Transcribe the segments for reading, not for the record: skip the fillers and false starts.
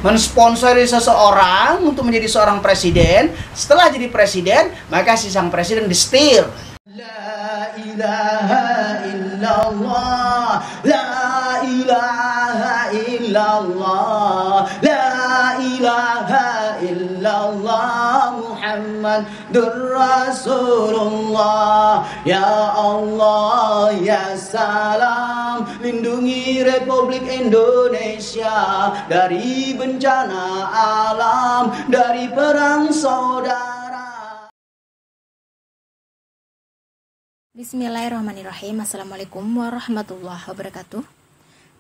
mensponsori seseorang untuk menjadi seorang presiden. Setelah jadi presiden, maka si sang presiden disetir. La ilaha illallah, la ilaha illallah, la ilaha illallah, Muhammadur Rasulullah. Ya Allah, ya salam, lindungi Republik Indonesia dari bencana alam, dari perang saudara. Bismillahirrahmanirrahim. Assalamualaikum warahmatullahi wabarakatuh.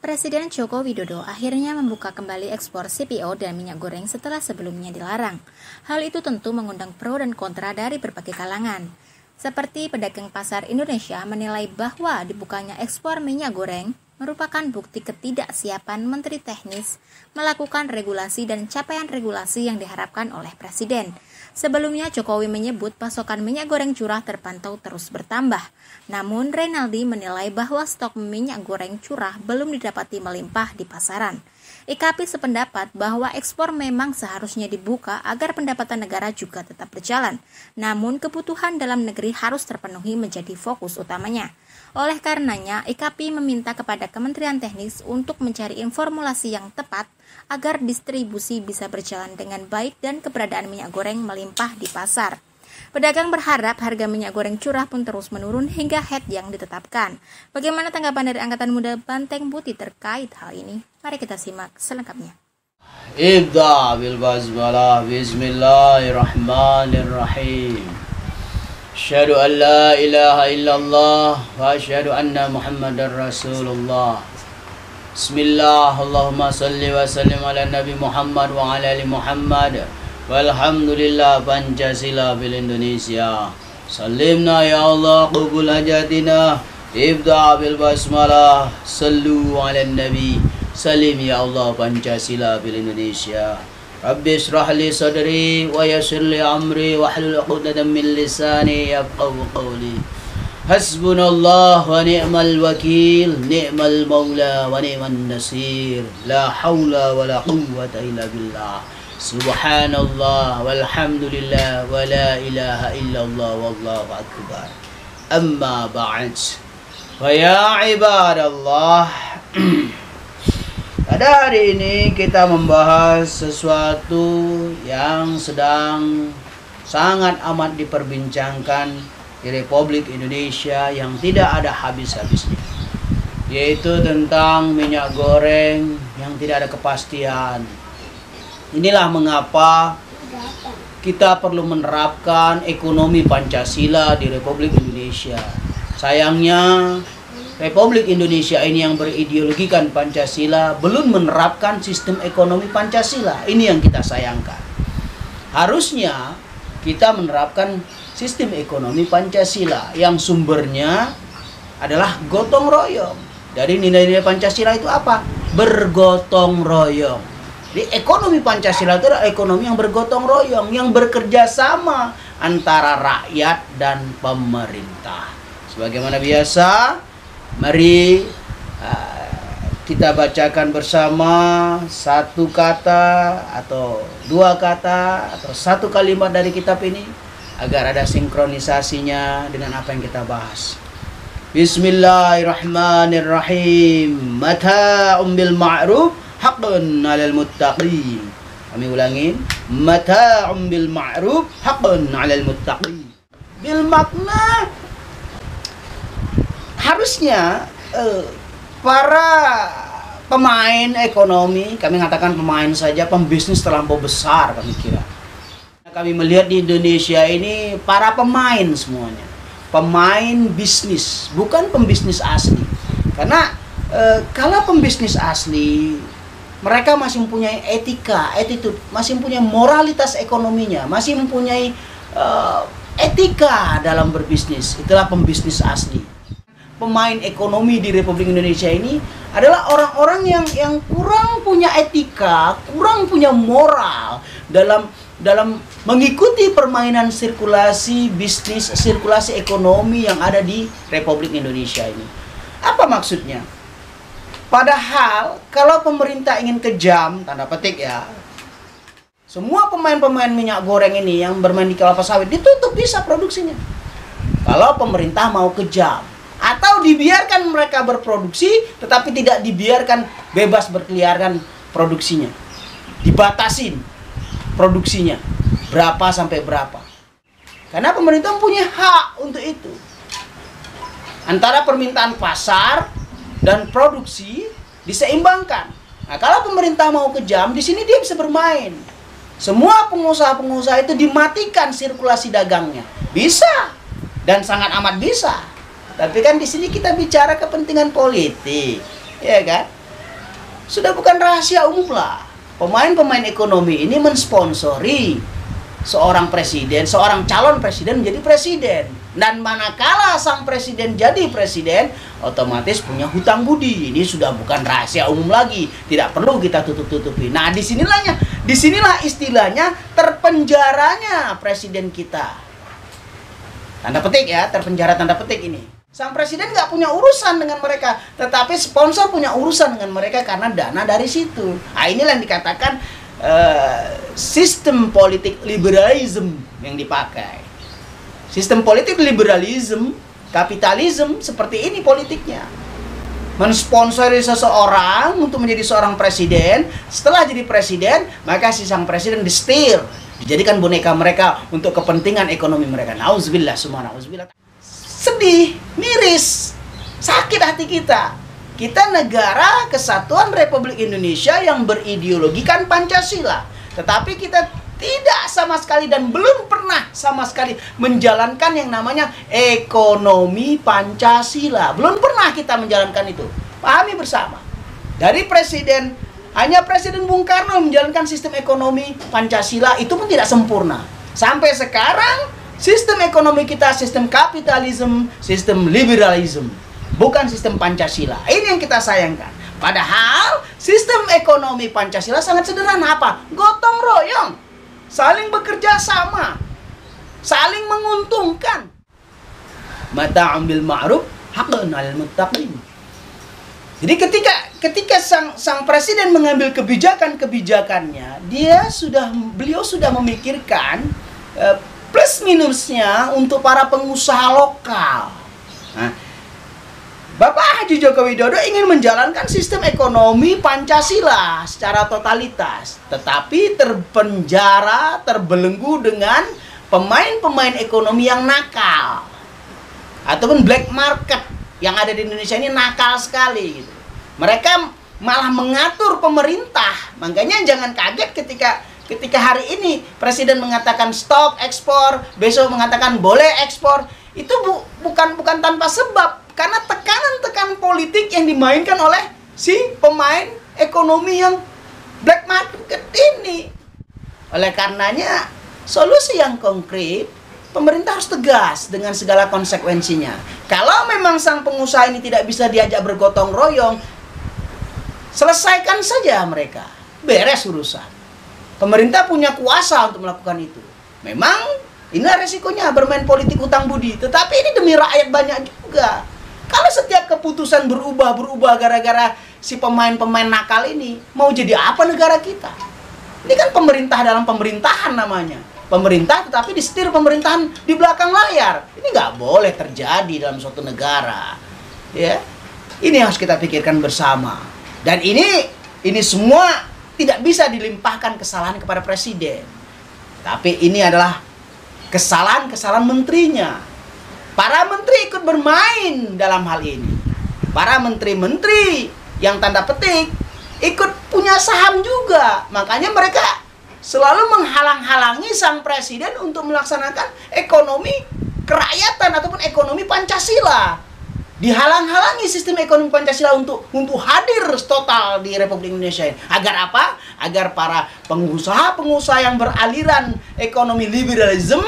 Presiden Joko Widodo akhirnya membuka kembali ekspor CPO dan minyak goreng setelah sebelumnya dilarang. Hal itu tentu mengundang pro dan kontra dari berbagai kalangan. Seperti pedagang pasar Indonesia menilai bahwa dibukanya ekspor minyak goreng merupakan bukti ketidaksiapan Menteri Teknis melakukan regulasi dan capaian regulasi yang diharapkan oleh Presiden. Sebelumnya Jokowi menyebut pasokan minyak goreng curah terpantau terus bertambah. Namun Reynaldi menilai bahwa stok minyak goreng curah belum didapati melimpah di pasaran. IKAPI sependapat bahwa ekspor memang seharusnya dibuka agar pendapatan negara juga tetap berjalan. Namun kebutuhan dalam negeri harus terpenuhi menjadi fokus utamanya. Oleh karenanya, IKAPI meminta kepada Kementerian Teknis untuk mencari formulasi yang tepat agar distribusi bisa berjalan dengan baik dan keberadaan minyak goreng melimpah di pasar. Pedagang berharap harga minyak goreng curah pun terus menurun hingga head yang ditetapkan. Bagaimana tanggapan dari Angkatan Muda Banteng Putih terkait hal ini? Mari kita simak selengkapnya. Ibda bil basmalah, bismillahirrahmanirrahim. Asyhadu an la ilaha illallah wa asyhadu anna Muhammadar Rasulullah. Bismillah, Allahumma salli wa sallim ala Nabi Muhammad wa ala ali Muhammad. Walhamdulillah, Pancasila bil Indonesia. Salimna ya Allah qubul hajatina. Ibda bil basmalah, sallu ala Nabi. Salim ya Allah, Pancasila bil Indonesia. Rabbi israh li sadri wa yassir li amri wa hlul 'uqdatam min lisani yafqahu qawli. Hasbunallah wa ni'mal wakil, ni'mal maula wa ni'man nasir. La haula wa la quwwata illa billah. Subhanallah walhamdulillah wa la ilaha illallah wallahu akbar. Amma ba'd. Wa ya ibadallah. Pada hari ini kita membahas sesuatu yang sedang sangat amat diperbincangkan di Republik Indonesia yang tidak ada habis-habisnya, yaitu tentang minyak goreng yang tidak ada kepastian. Inilah mengapa kita perlu menerapkan ekonomi Pancasila di Republik Indonesia. Sayangnya Republik Indonesia ini yang berideologikan Pancasila belum menerapkan sistem ekonomi Pancasila. Ini yang kita sayangkan. Harusnya kita menerapkan sistem ekonomi Pancasila yang sumbernya adalah gotong royong. Dari nilai-nilai Pancasila itu apa? Bergotong royong. Jadi ekonomi Pancasila itu adalah ekonomi yang bergotong royong, yang bekerja sama antara rakyat dan pemerintah. Sebagaimana biasa, mari kita bacakan bersama satu kata atau dua kata atau satu kalimat dari kitab ini agar ada sinkronisasinya dengan apa yang kita bahas. Bismillahirrahmanirrahim. Mata'un bil ma'ruf haqqun 'alal muttaqin. Kami ulangin. Mata'un bil ma'ruf haqqun 'alal muttaqin. Bil makna harusnya para pemain ekonomi, kami mengatakan pemain saja, pembisnis terlampau besar kami kira. Kami melihat di Indonesia ini para pemain semuanya, pemain bisnis, bukan pembisnis asli. Karena kalau pembisnis asli, mereka masih mempunyai etika, attitude, masih mempunyai moralitas ekonominya, masih mempunyai etika dalam berbisnis. Itulah pembisnis asli. Pemain ekonomi di Republik Indonesia ini adalah orang-orang yang kurang punya etika, kurang punya moral dalam mengikuti permainan sirkulasi bisnis, sirkulasi ekonomi yang ada di Republik Indonesia ini. Apa maksudnya? Padahal kalau pemerintah ingin kejam, tanda petik ya, semua pemain-pemain minyak goreng ini yang bermain di kelapa sawit ditutup bisa produksinya. Kalau pemerintah mau kejam, atau dibiarkan mereka berproduksi tetapi tidak dibiarkan bebas berkeliaran produksinya. Dibatasin produksinya berapa sampai berapa. Karena pemerintah punya hak untuk itu. Antara permintaan pasar dan produksi diseimbangkan. Nah, kalau pemerintah mau kejam, di sini dia bisa bermain. Semua pengusaha-pengusaha itu dimatikan sirkulasi dagangnya. Bisa. Dan sangat amat bisa. Tapi kan di sini kita bicara kepentingan politik. Ya kan? Sudah bukan rahasia umum lah. Pemain-pemain ekonomi ini mensponsori seorang presiden, seorang calon presiden menjadi presiden. Dan manakala sang presiden jadi presiden, otomatis punya hutang budi. Ini sudah bukan rahasia umum lagi, tidak perlu kita tutup-tutupi. Nah, disinilah istilahnya terpenjaranya presiden kita. Tanda petik ya, terpenjara tanda petik ini. Sang presiden nggak punya urusan dengan mereka, tetapi sponsor punya urusan dengan mereka karena dana dari situ. Nah, inilah yang dikatakan sistem politik liberalisme yang dipakai. Sistem politik liberalisme, kapitalisme seperti ini politiknya. Mensponsori seseorang untuk menjadi seorang presiden. Setelah jadi presiden, maka si sang presiden disetir, dijadikan boneka mereka untuk kepentingan ekonomi mereka. Nauzubillah, summa nauzubillah. Sedih, miris, sakit hati kita. Kita negara kesatuan Republik Indonesia yang berideologikan Pancasila. Tetapi kita tidak sama sekali dan belum pernah sama sekali menjalankan yang namanya ekonomi Pancasila. Belum pernah kita menjalankan itu. Pahami bersama. Dari presiden, hanya Presiden Bung Karno menjalankan sistem ekonomi Pancasila, itu pun tidak sempurna. Sampai sekarang, sistem ekonomi kita sistem kapitalisme, sistem liberalisme. Bukan sistem Pancasila. Ini yang kita sayangkan. Padahal sistem ekonomi Pancasila sangat sederhana. Apa? Gotong royong. Saling bekerja sama. Saling menguntungkan. Mata'am bil ma'ruf haqqun 'alal muttaqin. Jadi ketika sang presiden mengambil kebijakannya, beliau sudah memikirkan plus minusnya untuk para pengusaha lokal. Nah, Bapak Haji Joko Widodo ingin menjalankan sistem ekonomi Pancasila secara totalitas, tetapi terpenjara, terbelenggu dengan pemain-pemain ekonomi yang nakal ataupun black market yang ada di Indonesia ini nakal sekali gitu. Mereka malah mengatur pemerintah. Makanya jangan kaget ketika hari ini presiden mengatakan stop ekspor, besok mengatakan boleh ekspor. Itu bukan tanpa sebab. Karena tekanan-tekanan politik yang dimainkan oleh si pemain ekonomi yang black market ini. Oleh karenanya, solusi yang konkret, pemerintah harus tegas dengan segala konsekuensinya. Kalau memang sang pengusaha ini tidak bisa diajak bergotong royong, selesaikan saja mereka. Beres urusan. Pemerintah punya kuasa untuk melakukan itu. Memang inilah resikonya bermain politik hutang budi. Tetapi ini demi rakyat banyak juga. Kalau setiap keputusan berubah gara-gara si pemain-pemain nakal ini, mau jadi apa negara kita? Ini kan pemerintah dalam pemerintahan namanya. Pemerintah tetapi disetir pemerintahan di belakang layar. Ini nggak boleh terjadi dalam suatu negara. Ya, ini harus kita pikirkan bersama. Dan ini semua tidak bisa dilimpahkan kesalahan kepada presiden. Tapi ini adalah kesalahan menterinya. Para menteri ikut bermain dalam hal ini. Para menteri-menteri yang tanda petik ikut punya saham juga. Makanya mereka selalu menghalang-halangi sang presiden untuk melaksanakan ekonomi kerakyatan ataupun ekonomi Pancasila. Dihalang-halangi sistem ekonomi Pancasila untuk hadir total di Republik Indonesia ini. Agar apa? Agar para pengusaha-pengusaha yang beraliran ekonomi liberalisme,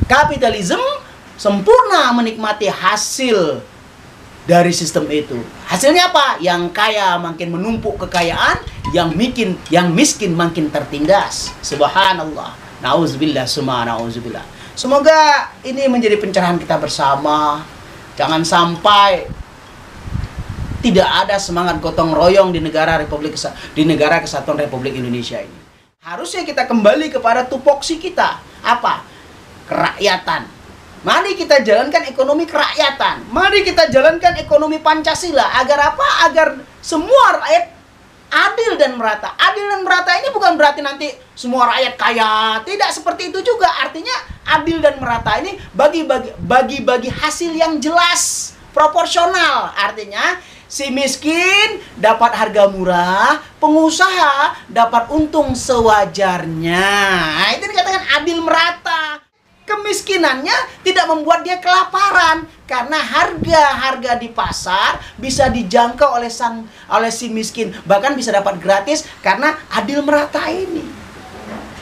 kapitalisme sempurna menikmati hasil dari sistem itu. Hasilnya apa? Yang kaya makin menumpuk kekayaan, yang miskin makin tertindas. Subhanallah. Nauzubillah, summa nauzubillah. Semoga ini menjadi pencerahan kita bersama. Jangan sampai tidak ada semangat gotong royong di negara Kesatuan Republik Indonesia ini. Harusnya kita kembali kepada tupoksi kita. Apa? Kerakyatan. Mari kita jalankan ekonomi kerakyatan. Mari kita jalankan ekonomi Pancasila. Agar apa? Agar semua rakyat adil dan merata. Adil dan merata ini bukan berarti nanti semua rakyat kaya. Tidak seperti itu juga. Artinya adil dan merata ini bagi hasil yang jelas, proporsional. Artinya si miskin dapat harga murah, pengusaha dapat untung sewajarnya. Itu dikatakan adil merata. Kemiskinannya tidak membuat dia kelaparan karena harga di pasar bisa dijangkau oleh si miskin, bahkan bisa dapat gratis karena adil merata ini.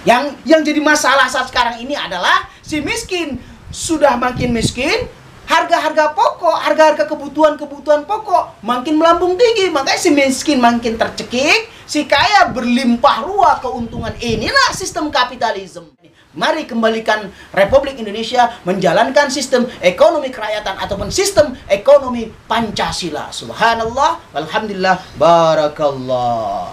Yang jadi masalah saat sekarang ini adalah si miskin sudah makin miskin, harga-harga pokok, harga-harga kebutuhan pokok makin melambung tinggi, makanya si miskin makin tercekik, si kaya berlimpah ruah keuntungan. Inilah sistem kapitalisme. Mari kembalikan Republik Indonesia menjalankan sistem ekonomi kerakyatan ataupun sistem ekonomi Pancasila. Subhanallah, alhamdulillah, barakallah.